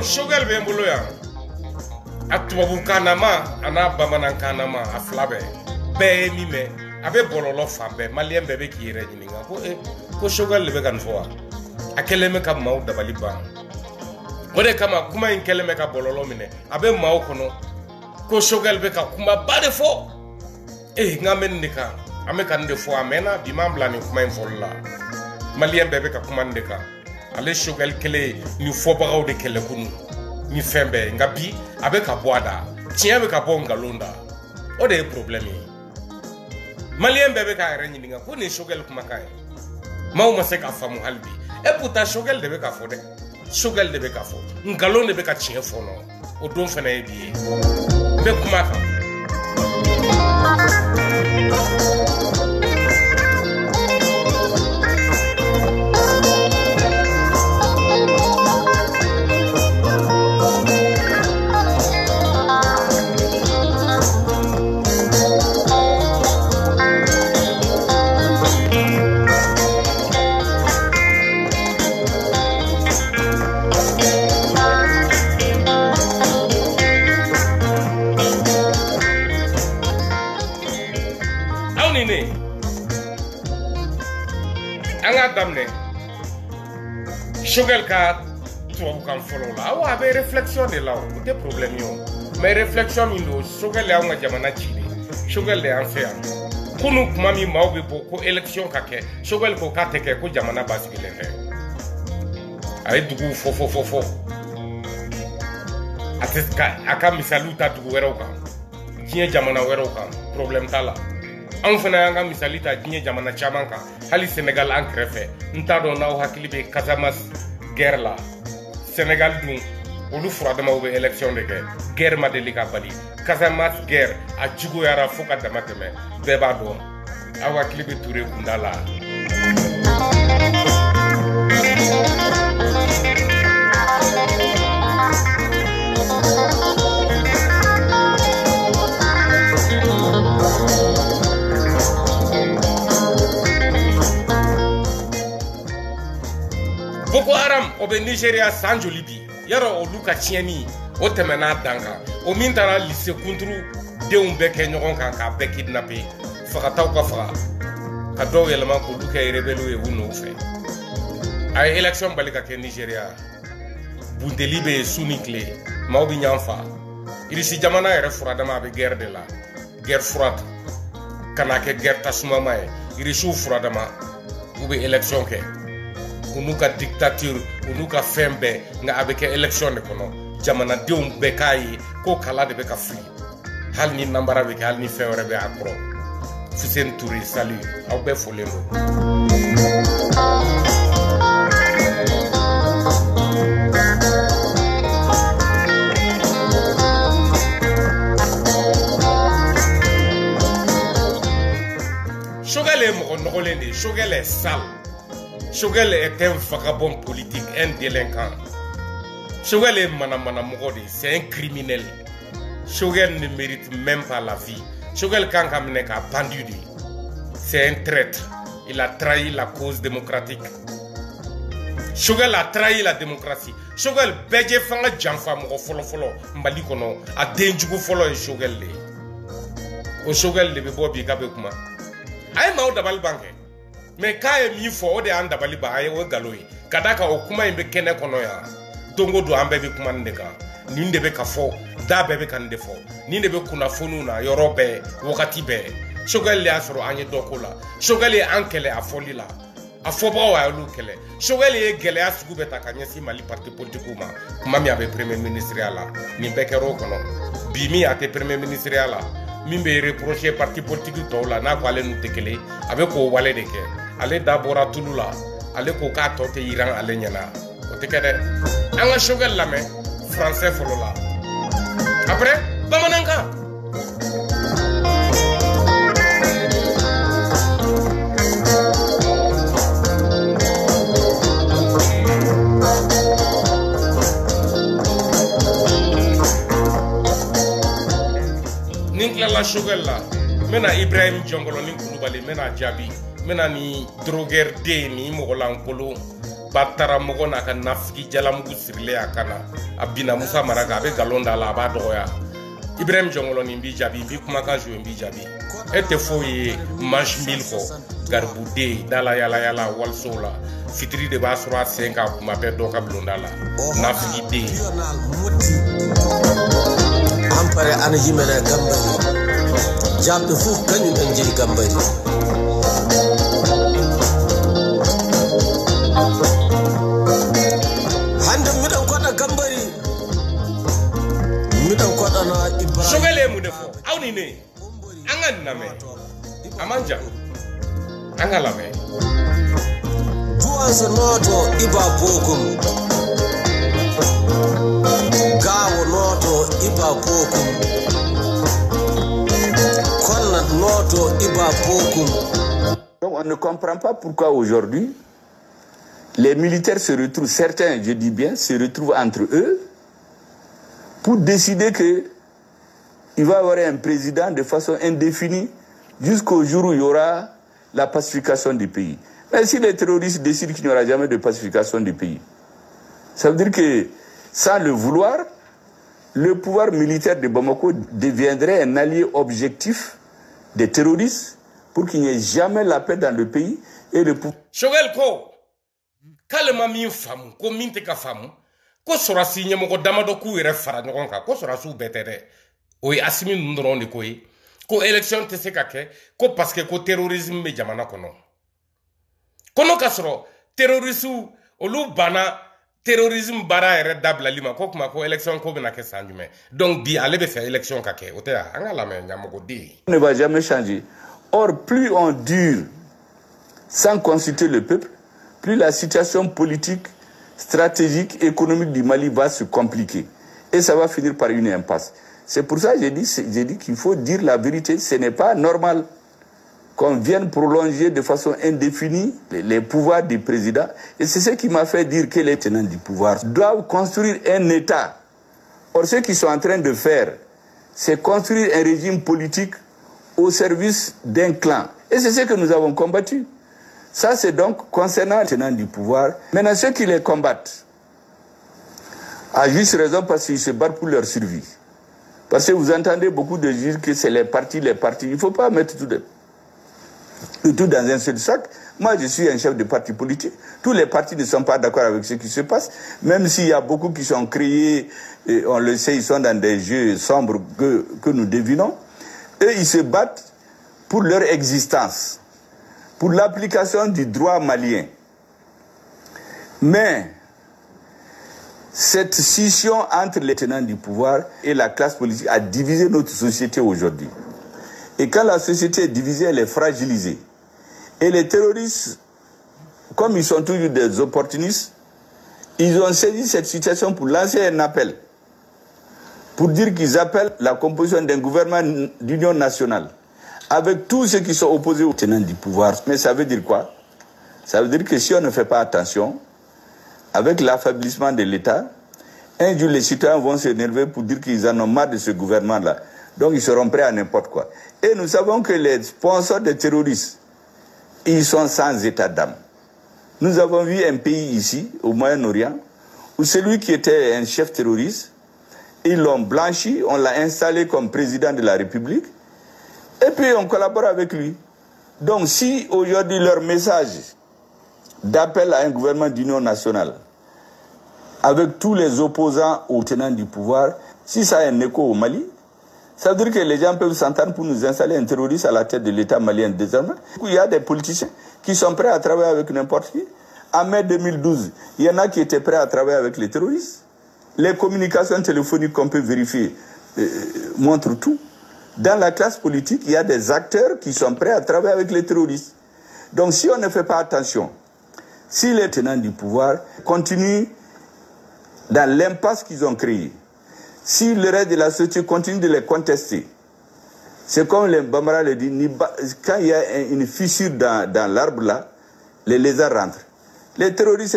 shogel be mbolo ya atubabu kanama ana bamanan kanama aflabe be mi me abe bololo fambe malien bebe ki yere nyinga ko shogel be kan fo akeleme ka maw dabali ba ode kama kuma in keleme ka bololo mine abe maw kono ko shogel be ka kuma bade fo ngamen ndika ame kan de fo amena bi mambla ni kuma in folla malien bebe ka kuma ndika ale shogel kele ni fo bagaw de kele kunu ni fembe ngabi abe ka boada tiens be ka bonga londa o de problème malien bebe ka renyi ninga ko ni shogel kuma kai maw ma se ka famu halbi e puta shogel de be ka fo de shogel de be ka fo ngalon de be ka tiens fo no o don fana e bi be kuma ka damne shogel ka to kan follow la wa be réflexion de la o de problème yo mais réflexion ndo shogel ya nga jamana chidi shogel de ancien kunu kuma mi mawbe ko élection ka ke shogel ko ka teke ko jamana basile fe ay dugu fo ateska aka misaluta dugu wero ka tie jamana wero ka problème tala an fana yanga misalita diɲɛ jamana caman kan hali Senegal an kɛrɛfɛ n t'a dɔn n'aw hakili bɛ Casamance guerre la Senegal dun olu furadamaw bɛ élection de kɛ guerre ma deli ka bali Casamance guerre a juguyara fo ka dama tɛmɛ bɛɛ b'a dɔn aw hakili bɛ Touré kunda la Boko Haram obe Nigeria san joli bi yaro olu ka tieni o temena danga o min tara lycée kunturu deun be ke ɲɔgɔn kan ka be kidnapper fagataw ka faga ka dɔw yɛlɛma k'olu kɛ rebelle ye u n'u fɛ a ye élection bali ka kɛ Nigeria bunteli be su ni tile maaw bi ɲan fa irisi jamana yɛrɛ furadama a be guerre de la guerre furata kana kɛ guerre tasumama ye irisiw furadama u be élection kɛ unu ka dictature unu ka fɛn bɛɛ nka a bɛ kɛ élection de kɔnɔ jamanadenw bɛɛ k'a ye ko kala de bɛ ka fili hali ni nanbara bɛ kɛ hali ni fɛn wɛrɛ bɛ a kɔrɔ Fuseni Ture salut aw bɛɛ folen don Shogel est mɔgɔ nɔgɔlen de Shogel est sale Shogel est un vagabond politique, un délinquant. Shogel est manamana mogodi, c'est un criminel. Shogel ne mérite même pas la vie. Shogel Kankamnek a pendu. C'est un traître. Il a trahi la cause démocratique. Shogel a trahi la démocratie. Shogel beje fanga janfa mogo folo mbali kono a denjugo folo e Shogel le. O Shogel le bebo bi gabe kuma. Ay maw dabal banke. Mais quand il faut de anda bali ba ay o galoi kadaka o kuma imbe kene kono ya dongo do ambe be kuma ndeka ni ndebe ka fo da bebe kan defo ni ndebe kuna fonu na yorobe wakati be Shogel le asoro anye dokola Shogel e ankele afoli la afoba wa lu kele Shogel e gele asugu beta kanyesi mali parti politique kuma mi abe premier ministre ala ni bekero kono bi mi ate premier ministre ala mi be reprocher parti politique to la na ko ale nu tekele abe ko wale de ke ale dabora tulula ale ko ka tote Iran ale nyana o tekede anga Shogel lame français folo la après bamananka la Shogel la mena Ibrahim Jongolo ni Kulubali mena Jabi mena ni drogueur de ni mogolan kolo batara mogo na ka nafiki jalamugu sirile akana abina Musa Maraka be galonda la ba doya Ibrahim Jongolo ni mbi jabi bi kuma kan jo mbi jabi ete foye manche mil ko garbude dala yala walsola fitri de basura 5 kuma be do ka blonda la nafiki de ampare ana jimena gambari jambe fu kanyum en jeri gambari hande midan kona gambari midan kona na Ibrahim sogale mu defo awni ne angan name amanja angala me duwa so noto iba bokum gawo noto iba bokum konna noto iba bokum. Donc on ne comprend pas pourquoi aujourd'hui les militaires se retrouvent, certains, je dis bien, se retrouvent entre eux pour décider que il va y avoir un président de façon indéfinie jusqu'au jour où il y aura la pacification du pays. Mais si les terroristes décident qu'il n'y aura jamais de pacification du pays, ça veut dire que sans le vouloir, le pouvoir militaire de Bamako deviendrait un allié objectif des terroristes pour qu'il n'y ait jamais la paix dans le pays et le pouvoir. Shogel ko kalema min famu ko min te ka famu ko sora sinye mo ko damado ku ere fara nyon ka ko sora su betere o asimi ndron de ko election te se ka ke ko parce que ko terrorisme me jamana kono kasro terrorisme olu bana terrorisme bara ere dabla lima ko kuma ko election ko bena ke sanjume donc bi ale be faire election ka ke otea angala me nyamoko di ne va jamais changer. Or plus on dure sans consulter le peuple, plus la situation politique, stratégique, économique du Mali va se compliquer. Et ça va finir par une impasse. C'est pour ça que j'ai dit qu'il faut dire la vérité. Ce n'est pas normal qu'on vienne prolonger de façon indéfinie les pouvoirs du président. Et c'est ce qui m'a fait dire que les tenants du pouvoir doivent construire un État. Or, ce qu'ils sont en train de faire, c'est construire un régime politique au service d'un clan. Et c'est ce que nous avons combattu. Ça, c'est donc concernant les tenants du pouvoir. Maintenant, ceux qui les combattent, à juste raison parce qu'ils se battent pour leur survie. Parce que vous entendez beaucoup de dire que c'est les partis. Il ne faut pas mettre tout dans un seul sac. Moi, je suis un chef de parti politique. Tous les partis ne sont pas d'accord avec ce qui se passe. Même s'il y a beaucoup qui sont créés, et on le sait, ils sont dans des jeux sombres que nous devinons. Eux, ils se battent pour leur existence, pour l'application du droit malien. Mais cette scission entre les tenants du pouvoir et la classe politique a divisé notre société aujourd'hui. Et quand la société est divisée, elle est fragilisée. Et les terroristes, comme ils sont toujours des opportunistes, ils ont saisi cette situation pour lancer un appel, pour dire qu'ils appellent la composition d'un gouvernement d'union nationale, avec tous ceux qui sont opposés aux tenants du pouvoir. Mais ça veut dire quoi? Ça veut dire que si on ne fait pas attention, avec l'affaiblissement de l'État, un jour les citoyens vont s'énerver pour dire qu'ils en ont marre de ce gouvernement-là. Donc ils seront prêts à n'importe quoi. Et nous savons que les sponsors des terroristes, ils sont sans état d'âme. Nous avons vu un pays ici, au Moyen-Orient, où celui qui était un chef terroriste, ils l'ont blanchi, on l'a installé comme président de la République, et puis on collabore avec lui. Donc si aujourd'hui leur message d'appel à un gouvernement d'union nationale, avec tous les opposants aux tenants du pouvoir, si ça a un écho au Mali, ça veut dire que les gens peuvent s'entendre pour nous installer un terroriste à la tête de l'État malien désormais. Il y a des politiciens qui sont prêts à travailler avec n'importe qui. En mai 2012, il y en a qui étaient prêts à travailler avec les terroristes. Les communications téléphoniques qu'on peut vérifier montrent tout. Dans la classe politique, il y a des acteurs qui sont prêts à travailler avec les terroristes. Donc si on ne fait pas attention, si les tenants du pouvoir continuent dans l'impasse qu'ils ont créée, si le reste de la société continue de les contester, c'est comme les Bambara le dit, quand il y a une fissure dans l'arbre là, les lézards rentrent. Les terroristes